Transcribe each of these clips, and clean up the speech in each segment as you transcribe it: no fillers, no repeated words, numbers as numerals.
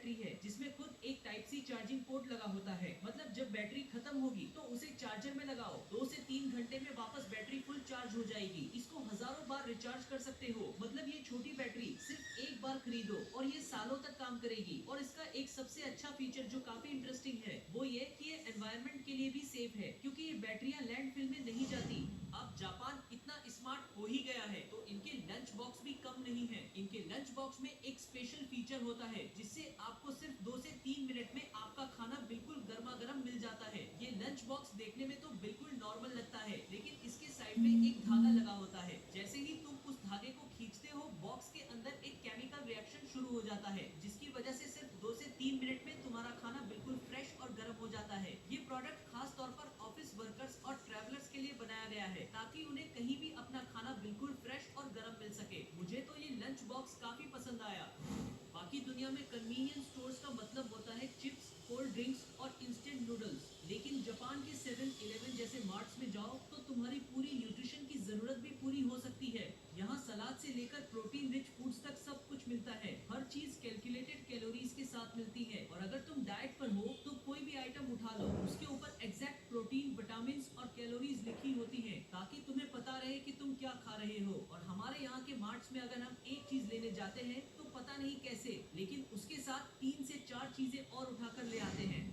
Battery है जिसमें खुद एक टाइप सी चार्जिंग पोर्ट लगा होता है। मतलब जब बैटरी खत्म होगी तो उसे चार्जर में लगाओ, 2 से 3 घंटे में वापस बैटरी फुल चार्ज हो जाएगी। इसको हजारों बार रिचार्ज कर सकते हो। मतलब ये छोटी बैटरी सिर्फ एक बार खरीदो और ये सालों तक काम करेगी। और इसका एक सबसे अच्छा फीचर जो काफी इंटरेस्टिंग है वो ये कि ये एनवायरनमेंट के लिए भी सेफ है, क्योंकि ये बैटरियां लैंडफिल में नहीं जाती। अब जापान इतना स्मार्ट हो ही गया है तो इनके लंच बॉक्स भी कम नहीं है। इनके लंच बॉक्स में एक स्पेशल फीचर होता है जिससे आपको सिर्फ 2 से 3 मिनट में आपका खाना बिल्कुल गर्मा गर्म मिल जाता है। ये लंच बॉक्स देखने में तो बिल्कुल नॉर्मल लगता है, लेकिन इसके साइड में एक धागा लगा होता है। जैसे ही तुम उस धागे को खींचते हो, बॉक्स के अंदर एक केमिकल रिएक्शन शुरू हो जाता है जिसकी वजह से सिर्फ 2 से 3 मिनट में तुम्हारा खाना बिल्कुल फ्रेश और गर्म हो जाता है। ये प्रोडक्ट खास तौर पर ऑफिस वर्कर्स और ट्रैवलर्स के लिए बनाया गया है ताकि उन्हें कहीं भी अपना खाना बिल्कुल फ्रेश और गर्म मिल सके। मुझे तो ये लंच बॉक्स काफी पसंद आया। बाकी दुनिया में कन्वीनियंस स्टोर्स का मतलब होता है चिप्स, कोल्ड ड्रिंक्स और इंस्टेंट नूडल्स, लेकिन जापान के 7-Eleven जैसे मार्ट्स में जाओ तो तुम्हारी पूरी न्यूट्रिशन की जरूरत भी पूरी हो सकती है। यहाँ सलाद से लेकर प्रोटीन रिच फूड्स तक सब कुछ मिलता है। हर चीज कैलकुलेटेड कैलोरीज के साथ मिलती है और अगर तुम डाइट पर हो तो कोई भी आइटम उठा लो, उसके ऊपर एग्जैक्ट प्रोटीन, विटामिन और कैलोरीज लिखी होती है ताकि तुम्हें पता रहे कि तुम क्या खा रहे हो। और हमारे यहाँ के मार्ट्स में अगर हम एक चीज लेने जाते हैं तो पता नहीं कैसे, लेकिन उसके साथ 3 से 4 चीजें और उठाकर ले आते हैं।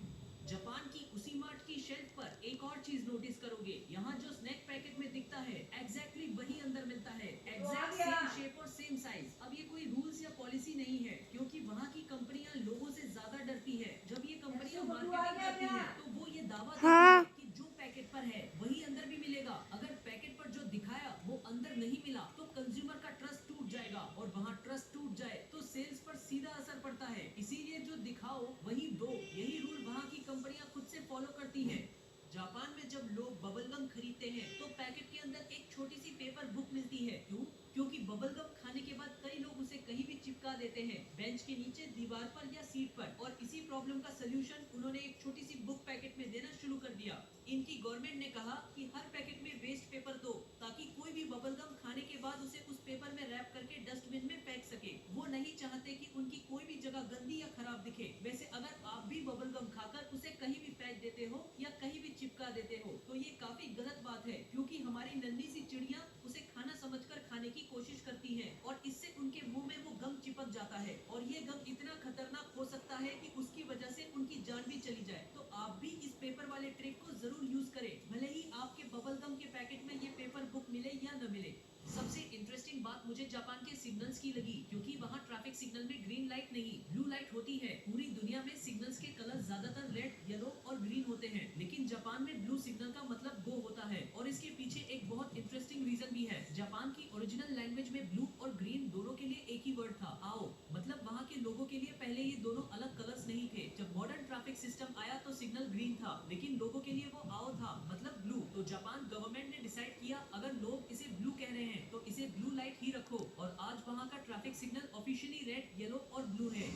जापान की उसी मार्ट की शेल्फ पर एक और चीज नोटिस करोगे, यहाँ जो स्नैक पैकेट में दिखता है एग्जैक्टली वही अंदर मिलता है। एग्जैक्ट सेम शेप और सेम साइज। अब ये कोई रूल्स या पॉलिसी नहीं है, क्योंकि वहाँ की कंपनियां लोगों से ज्यादा डरती है। जब ये कंपनियां मार्केटिंग करती है तो वो ये दावा देती है कि जो पैकेट पर है वही अंदर भी मिलेगा। अगर पैकेट पर जो दिखाया वो अंदर नहीं मिला तो कंज्यूमर का ट्रस्ट टूट जाएगा, और वहाँ ट्रस्ट टूट जाए तो सेल्स पर सीधा असर पड़ता है। इसीलिए जो दिखाओ वही दो, यही रूल वहाँ की कंपनियां खुद से फॉलो करती हैं। जापान में जब लोग बबल गम खरीदते हैं तो पैकेट के अंदर एक छोटी सी पेपर बुक मिलती है। क्यों? क्योंकि बबल गम खाने के बाद कई लोग उसे कहीं भी चिपका देते हैं, बेंच के नीचे, दीवार पर या सीट पर। और इसी प्रॉब्लम का सोल्यूशन उन्होंने एक छोटी सी बुक पैकेट में देना शुरू कर दिया। इनकी गवर्नमेंट ने कहा कि हर पैकेट में वेस्ट पेपर दो ताकि कोई भी बबल गम खाने के बाद उसे उस पेपर में रैप करके डस्टबिन में फेंक सके। वो नहीं चाहते कि उनकी कोई भी जगह गंदी या खराब दिखे। वैसे अगर आप भी बबल गम खाकर उसे कहीं भी फेंक देते हो या कहीं भी चिपका देते हो तो ये काफी गलत बात है, क्योंकि हमारी नन्ही सी चिड़िया उसे खाना समझकर खाने की कोशिश करती है और इससे उनके मुंह में वो गम चिपक जाता है और ये गम इतना खतरनाक हो सकता है कि उसकी वजह से उनकी जान भी चली जाए। तो आप भी इस पेपर वाले ट्रिक को जरूर यूज करें, भले ही आपके बबल गम के पैकेट में ये पेपर बुक मिले या न मिले। सबसे इंटरेस्टिंग बात मुझे जापान के सिग्नल्स की लगी, क्योंकि वहाँ ट्रैफिक सिग्नल में ग्रीन लाइट नहीं, ब्लू लाइट होती है। पूरी दुनिया में सिग्नल्स के कलर ज्यादातर रेड, येलो और ग्रीन होते हैं, लेकिन जापान में ब्लू सिग्नल का मतलब गो होता है। और इसके पीछे एक बहुत इंटरेस्टिंग रीजन भी है। जापान की ओरिजिनल लैंग्वेज में ब्लू और ग्रीन दोनों के लिए एक ही वर्ड था, आओ। मतलब वहाँ के लोगों के लिए पहले ये दोनों अलग कलर्स नहीं थे। जब मॉडर्न ट्रैफिक सिस्टम आया तो सिग्नल ग्रीन था, लेकिन लोगों के लिए वो आओ था, मतलब ब्लू। तो जापान गवर्नमेंट ने डिसाइड किया अगर लोग इसे ब्लू कह रहे हैं तो इसे ब्लू लाइट ही रखो, और आज वहाँ का traffic signal officially red, yellow और ब्लू है।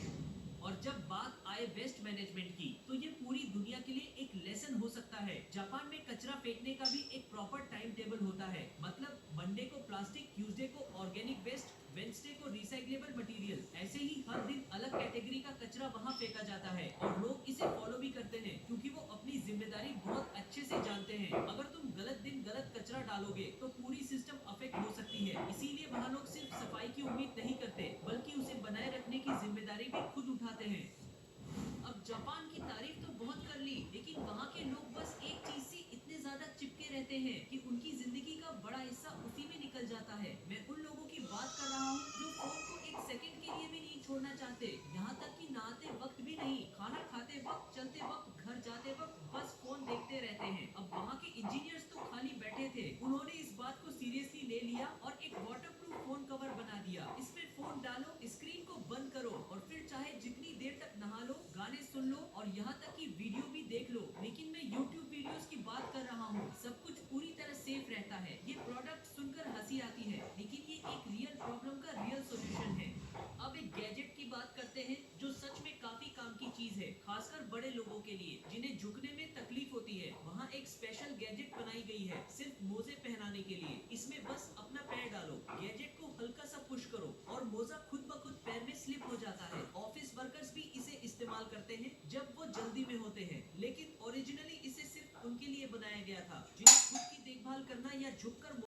और जब बात आए वेस्ट मैनेजमेंट की तो ये पूरी दुनिया के लिए एक लेसन हो सकता है। जापान में कचरा फेंकने का भी एक प्रॉपर टाइम टेबल होता है। मतलब मंडे को प्लास्टिक, ट्यूसडे को ऑर्गेनिक वेस्ट, वेंसडे को रिसाइक्लेबल मटेरियल। ऐसे ही हर दिन अलग कैटेगरी का कचरा वहाँ फेंका जाता है और लोग इसे फॉलो भी करते हैं, क्योंकि वो अपनी जिम्मेदारी बहुत अच्छे से जानते हैं। अगर तुम गलत दिन गलत कचरा डालोगे तो पूरी सिस्टम अफेक्ट हो सकती है। इसीलिए वहाँ लोग सिर्फ सफाई की उम्मीद नहीं करते, बल्कि उसे बनाए रखने की जिम्मेदारी भी खुद उठाते हैं। अब जापान की तारीफ तो बहुत कर ली, लेकिन वहाँ के लोग बस एक चीज से इतने ज्यादा चिपके रहते हैं कि उनकी जिंदगी का बड़ा हिस्सा उसी में निकल जाता है। मैं उन लोगों की बात कर रहा हूँ जो फोन को एक सेकंड के लिए भी नहीं छोड़ना चाहते, यहाँ तक कि नहाते वक्त भी नहीं, खाना खाते वक्त, चलते वक्त, घर जाते वक्त बस फोन देखते रहते हैं। अब वहाँ के इंजीनियर्स तो खाली बैठे थे, उन्होंने इस बात को सीरियसली ले लिया और एक वाटरप्रूफ फोन कवर बना दिया। इसमें फोन डालो, स्क्रीन को बंद करो और फिर चाहे जितनी देर तक नहा लो, गाने सुन लो और यहाँ तक कि वीडियो भी देख लो। लेकिन मैं YouTube वीडियोस की बात कर रहा हूँ, सब कुछ पूरी तरह सेफ रहता है। ये प्रोडक्ट सुनकर हंसी आती है, लेकिन ये एक रियल प्रॉब्लम का रियल सॉल्यूशन है। अब एक गैजेट की बात करते हैं जो सच में काफी काम की चीज है, खासकर बड़े लोगों के लिए जिन्हें झुकने में तकलीफ होती है। वहाँ एक स्पेशल गैजेट बनाई गई है सिर्फ मोजे पहनाने के लिए। इसमें बस अपना पैर डालो, गैजेट को हल्का सा पुश करो और मोजा खुद ब खुद पैर में स्लिप हो जाता है। ऑफिस वर्कर्स भी इसे इस्तेमाल करते हैं जब वो जल्दी में होते हैं, लेकिन ओरिजिनली इसे सिर्फ उनके लिए बनाया गया था जिन्हें खुद की देखभाल करना या झुककर